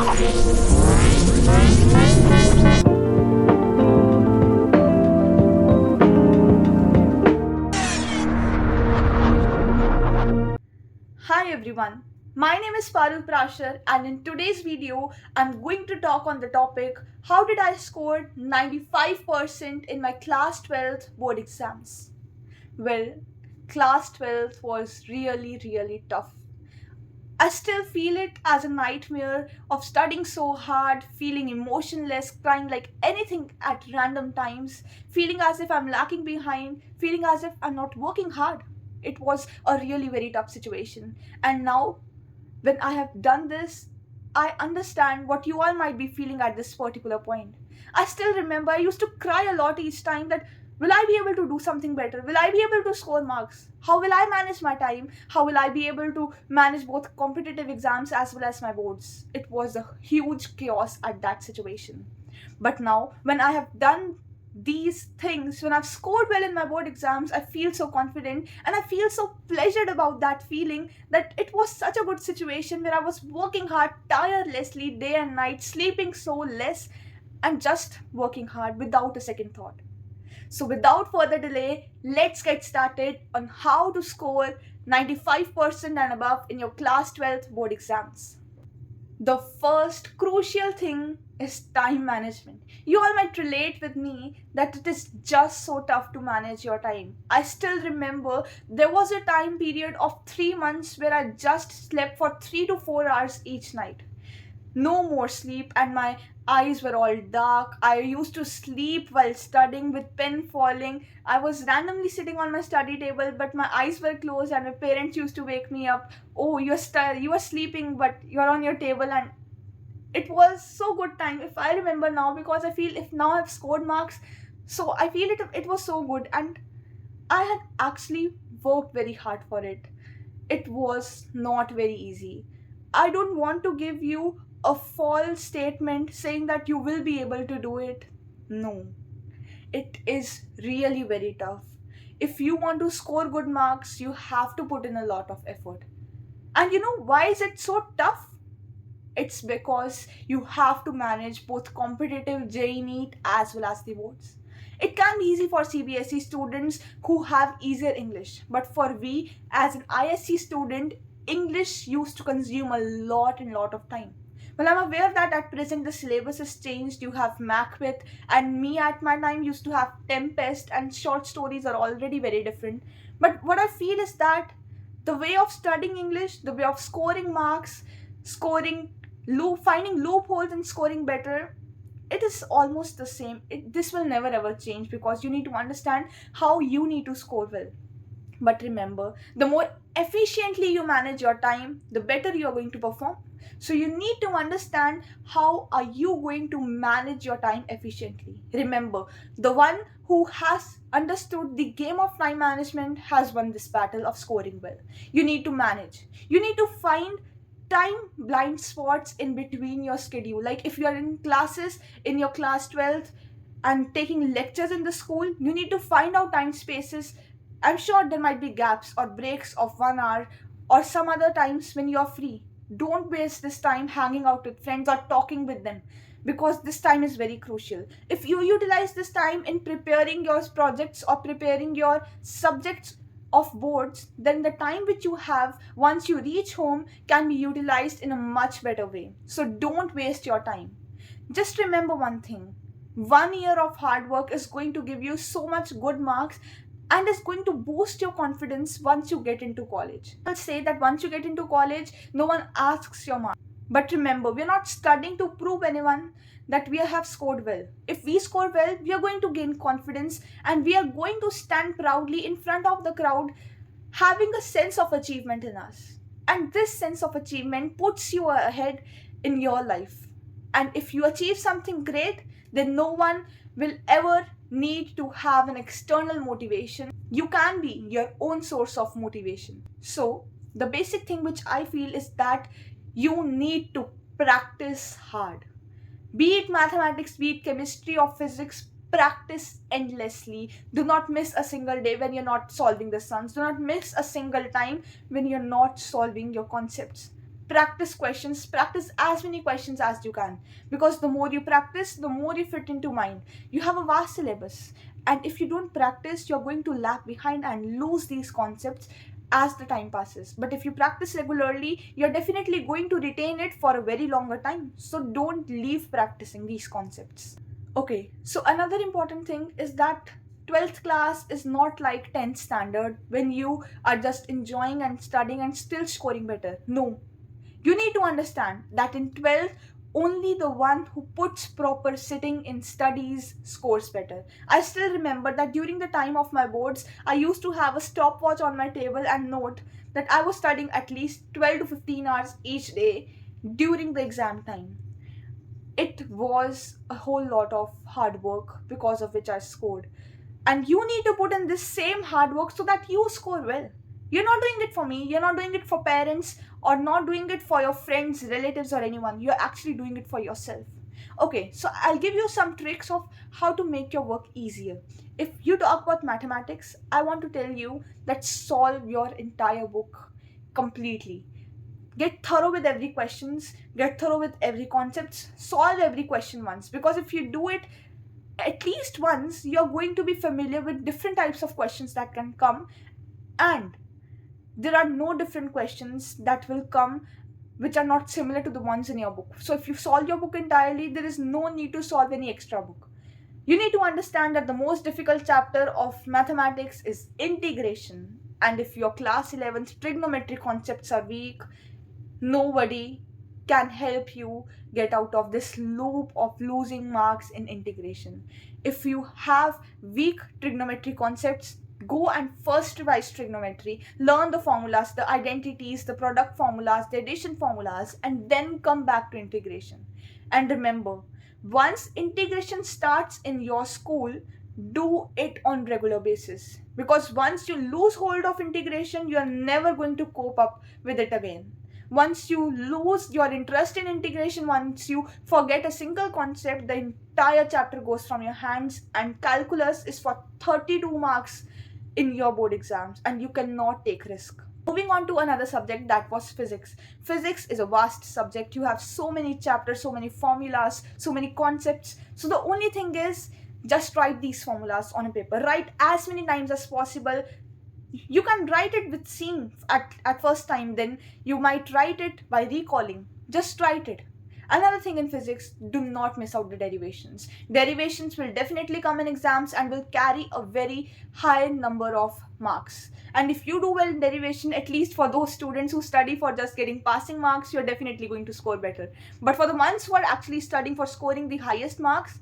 Hi everyone, my name is Parul Prashar and in today's video I'm going to talk on the topic how did I score 95% in my class 12th board exams. Well, class 12th was really tough. I still feel it as a nightmare of studying so hard, feeling emotionless, crying like anything at random times, feeling as if I'm lacking behind, feeling as if I'm not working hard. It was a really very tough situation. And now, when I have done this, I understand what you all might be feeling at this particular point. I still remember I used to cry a lot each time that will I be able to do something better? Will I be able to score marks? How will I manage my time? How will I be able to manage both competitive exams as well as my boards? It was a huge chaos at that situation. But now, when I have done these things, when I've scored well in my board exams, I feel so confident and I feel so pleasured about that feeling that it was such a good situation where I was working hard tirelessly day and night, sleeping so less, and just working hard without a second thought. So, without further delay, let's get started on how to score 95% and above in your class 12th board exams. The first crucial thing is time management. You all might relate with me that it is just so tough to manage your time. I still remember there was a time period of 3 months where I just slept for 3 to 4 hours each night, no more sleep, and my eyes were all dark. I used to sleep while studying with pen falling. I was randomly sitting on my study table but my eyes were closed and my parents used to wake me up. Oh, you are sleeping but you're on your table. And it was so good time if I remember now, because I feel if now I've scored marks, so I feel it was so good and I had actually worked very hard for it. It was not very easy. I don't want to give you a false statement saying that you will be able to do it. No, it is really very tough. If you want to score good marks, you have to put in a lot of effort. And you know why is it so tough? It's because you have to manage both competitive JEE NEET as well as the boards. It can be easy for CBSE students who have easier English, but for we as an ISC student, English used to consume a lot of time. Well, I'm aware that at present the syllabus has changed. You have Macbeth, and me at my time used to have Tempest, and short stories are already very different. But what I feel is that the way of studying English, the way of scoring marks, scoring finding loopholes and scoring better, it is almost the same. This will never ever change because you need to understand how you need to score well. But remember, the more efficiently you manage your time, the better you are going to perform. So you need to understand how are you going to manage your time efficiently. Remember, the one who has understood the game of time management has won this battle of scoring well. You need to manage. You need to find time blind spots in between your schedule. Like if you are in classes in your class 12th and taking lectures in the school, you need to find out time spaces. I'm sure there might be gaps or breaks of 1 hour or some other times when you're free. Don't waste this time hanging out with friends or talking with them, because this time is very crucial. If you utilize this time in preparing your projects or preparing your subjects of boards, then the time which you have once you reach home can be utilized in a much better way. So don't waste your time. Just remember one thing: 1 year of hard work is going to give you so much good marks and is going to boost your confidence once you get into college. I'll say that once you get into college, no one asks your marks. But remember, we're not studying to prove anyone that we have scored well. If we score well, we are going to gain confidence and we are going to stand proudly in front of the crowd, having a sense of achievement in us. And this sense of achievement puts you ahead in your life. And if you achieve something great, then no one will ever need to have an external motivation. You can be your own source of motivation. So, the basic thing which I feel is that you need to practice hard. Be it mathematics, be it chemistry or physics, practice endlessly. Do not miss a single day when you're not solving the sums. Do not miss a single time when you're not solving your concepts. Practice questions, practice as many questions as you can, because the more you practice, the more you fit into mind. You have a vast syllabus, and if you don't practice, you're going to lag behind and lose these concepts as the time passes. But if you practice regularly, you're definitely going to retain it for a very longer time. So don't leave practicing these concepts. Okay, so another important thing is that 12th class is not like 10th standard when you are just enjoying and studying and still scoring better. No, you need to understand that in 12th, only the one who puts proper sitting in studies scores better. I still remember that during the time of my boards, I used to have a stopwatch on my table and note that I was studying at least 12 to 15 hours each day during the exam time. It was a whole lot of hard work because of which I scored. And you need to put in this same hard work so that you score well. You're not doing it for me, you're not doing it for parents, or not doing it for your friends, relatives, or anyone. You're actually doing it for yourself. Okay, so I'll give you some tricks of how to make your work easier. If you talk about mathematics, I want to tell you that solve your entire book completely. Get thorough with every questions, get thorough with every concepts, solve every question once, because if you do it at least once, you're going to be familiar with different types of questions that can come, and there are no different questions that will come which are not similar to the ones in your book. So if you solve your book entirely, there is no need to solve any extra book. You need to understand that the most difficult chapter of mathematics is integration, and if your class 11th trigonometry concepts are weak, nobody can help you get out of this loop of losing marks in integration. If you have weak trigonometry concepts, go and first revise trigonometry, learn the formulas, the identities, the product formulas, the addition formulas, and then come back to integration. And remember, once integration starts in your school, do it on regular basis, because once you lose hold of integration, you are never going to cope up with it again. Once you lose your interest in integration, once you forget a single concept, the entire chapter goes from your hands, and calculus is for 32 marks in your board exams, and you cannot take risk. Moving on to another subject, that was physics. Physics is a vast subject. You have so many chapters, so many formulas, so many concepts. So the only thing is, just write these formulas on a paper. Write as many times as possible. You can write it with seeing at first time, then you might write it by recalling. Just write it. Another thing in physics, do not miss out the derivations. Derivations will definitely come in exams and will carry a very high number of marks. And if you do well in derivation, at least for those students who study for just getting passing marks, you're definitely going to score better. But for the ones who are actually studying for scoring the highest marks,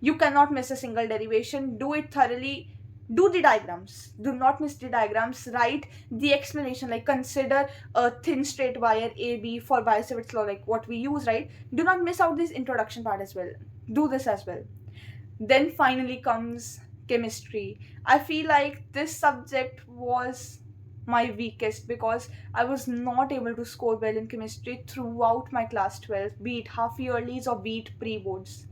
you cannot miss a single derivation. Do it thoroughly. Do the diagrams. Do not miss the diagrams. Write the explanation, like consider a thin straight wire AB for Weissewitz's law, like what we use, right? Do not miss out this introduction part as well. Do this as well. Then finally comes chemistry. I feel like this subject was my weakest because I was not able to score well in chemistry throughout my class 12, be it half yearlies or be it pre-boards.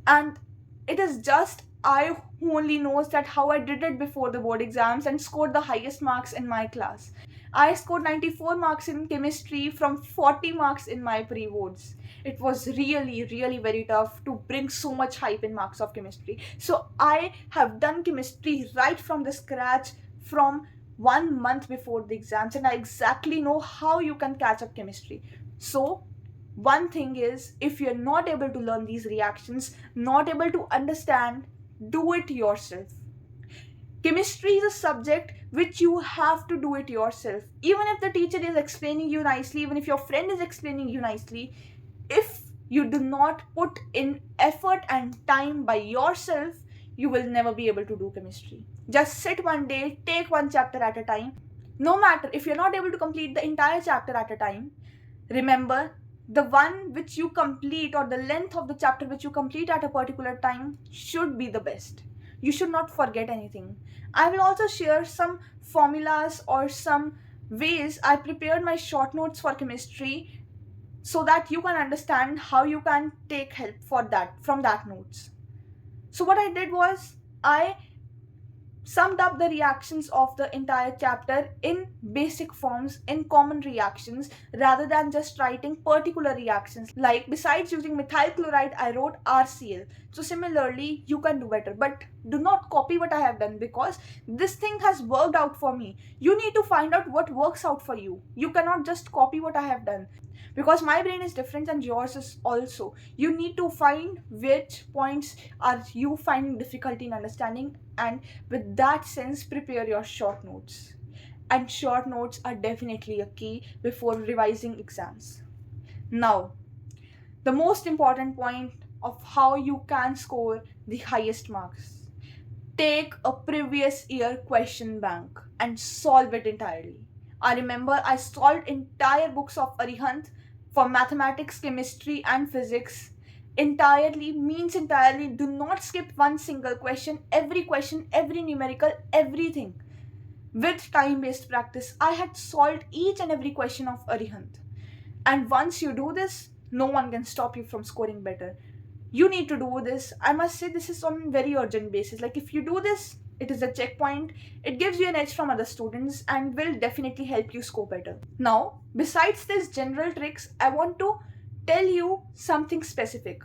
And it is just I who only knows that how I did it before the board exams and scored the highest marks in my class. I scored 94 marks in chemistry from 40 marks in my pre-boards. It was really, really very tough to bring so much hype in marks of chemistry. So I have done chemistry right from the scratch from 1 month before the exams, and I exactly know how you can catch up chemistry. So one thing is, if you're not able to learn these reactions, not able to understand, do it yourself. Chemistry is a subject which you have to do it yourself. Even if the teacher is explaining you nicely, even if your friend is explaining you nicely, if you do not put in effort and time by yourself, you will never be able to do chemistry. Just sit one day, take one chapter at a time. No matter if you're not able to complete the entire chapter at a time, remember, the one which you complete, or the length of the chapter which you complete at a particular time, should be the best. You should not forget anything. I will also share some formulas or some ways I prepared my short notes for chemistry, so that you can understand how you can take help for that from that notes. So what I did was, I summed up the reactions of the entire chapter in basic forms, in common reactions, rather than just writing particular reactions. Like, besides using methyl chloride, I wrote RCl. So similarly, you can do better, but do not copy what I have done, because this thing has worked out for me. You need to find out what works out for you. You cannot just copy what I have done, because my brain is different and yours is also. You need to find which points are you finding difficulty in understanding, and with that sense, prepare your short notes. And short notes are definitely a key before revising exams. Now, the most important point of how you can score the highest marks: take a previous year question bank and solve it entirely. I remember I solved entire books of Arihant for mathematics, chemistry, and physics. Entirely means entirely. Do not skip one single question, every numerical, everything. With time based practice, I had solved each and every question of Arihant. And once you do this, no one can stop you from scoring better. You need to do this. I must say, this is on very urgent basis. Like, if you do this, it is a checkpoint. It gives you an edge from other students and will definitely help you score better. Now, besides these general tricks, I want to tell you something specific.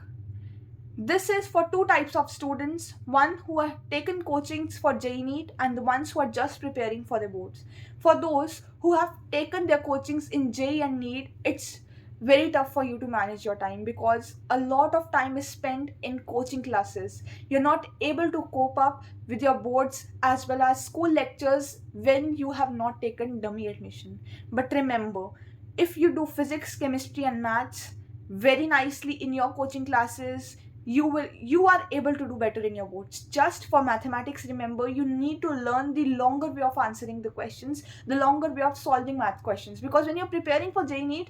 This is for two types of students: one who have taken coachings for JEE NEET and the ones who are just preparing for their boards. For those who have taken their coachings in JEE and NEET, it's very tough for you to manage your time, because a lot of time is spent in coaching classes. You're not able to cope up with your boards as well as school lectures when you have not taken dummy admission. But remember, if you do physics, chemistry, and maths very nicely in your coaching classes, you are able to do better in your boards. Just for mathematics, remember, you need to learn the longer way of answering the questions, the longer way of solving math questions, because when you're preparing for JEE NEET,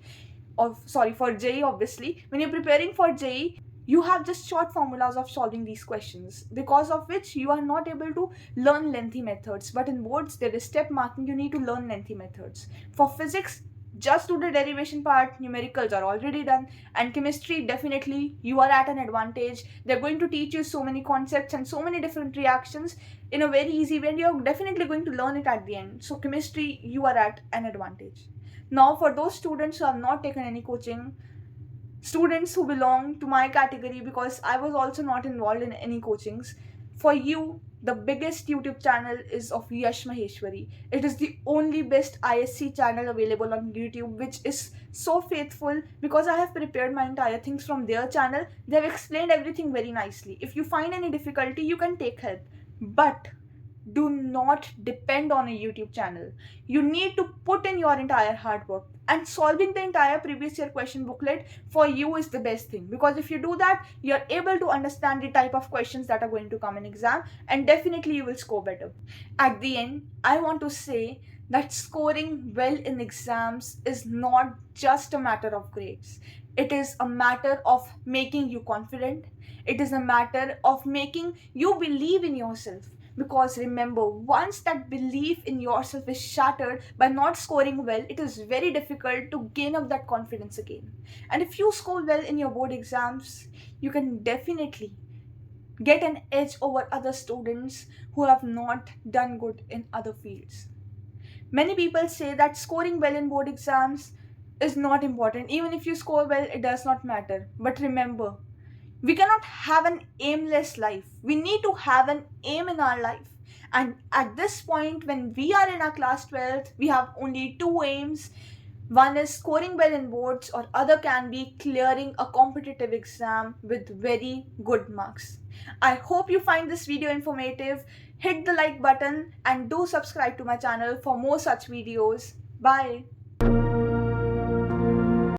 or sorry, for JEE, obviously, when you're preparing for JEE, you have just short formulas of solving these questions, because of which you are not able to learn lengthy methods. But in boards, there is step marking, you need to learn lengthy methods. For physics, just do the derivation part, numericals are already done. And chemistry, definitely you are at an advantage. They're going to teach you so many concepts and so many different reactions in a very easy way, and you're definitely going to learn it at the end. So chemistry, you are at an advantage. Now, for those students who have not taken any coaching, students who belong to my category, because I was also not involved in any coachings, for you, the biggest YouTube channel is of Yash Maheshwari. It is the only best ISC channel available on YouTube, which is so faithful, because I have prepared my entire things from their channel. They have explained everything very nicely. If you find any difficulty, you can take help. But do not depend on a YouTube channel. You need to put in your entire hard work, and solving the entire previous year question booklet for you is the best thing, because if you do that, you're able to understand the type of questions that are going to come in exam, and definitely you will score better. At the end, I want to say that scoring well in exams is not just a matter of grades. It is a matter of making you confident. It is a matter of making you believe in yourself. Because remember, once that belief in yourself is shattered by not scoring well, it is very difficult to gain up that confidence again. And if you score well in your board exams, you can definitely get an edge over other students who have not done good in other fields. Many people say that scoring well in board exams is not important. Even if you score well, it does not matter. But remember, we cannot have an aimless life. We need to have an aim in our life. And at this point, when we are in our class 12th, we have only two aims. One is scoring well in boards, or other can be clearing a competitive exam with very good marks. I hope you find this video informative. Hit the like button and do subscribe to my channel for more such videos. Bye.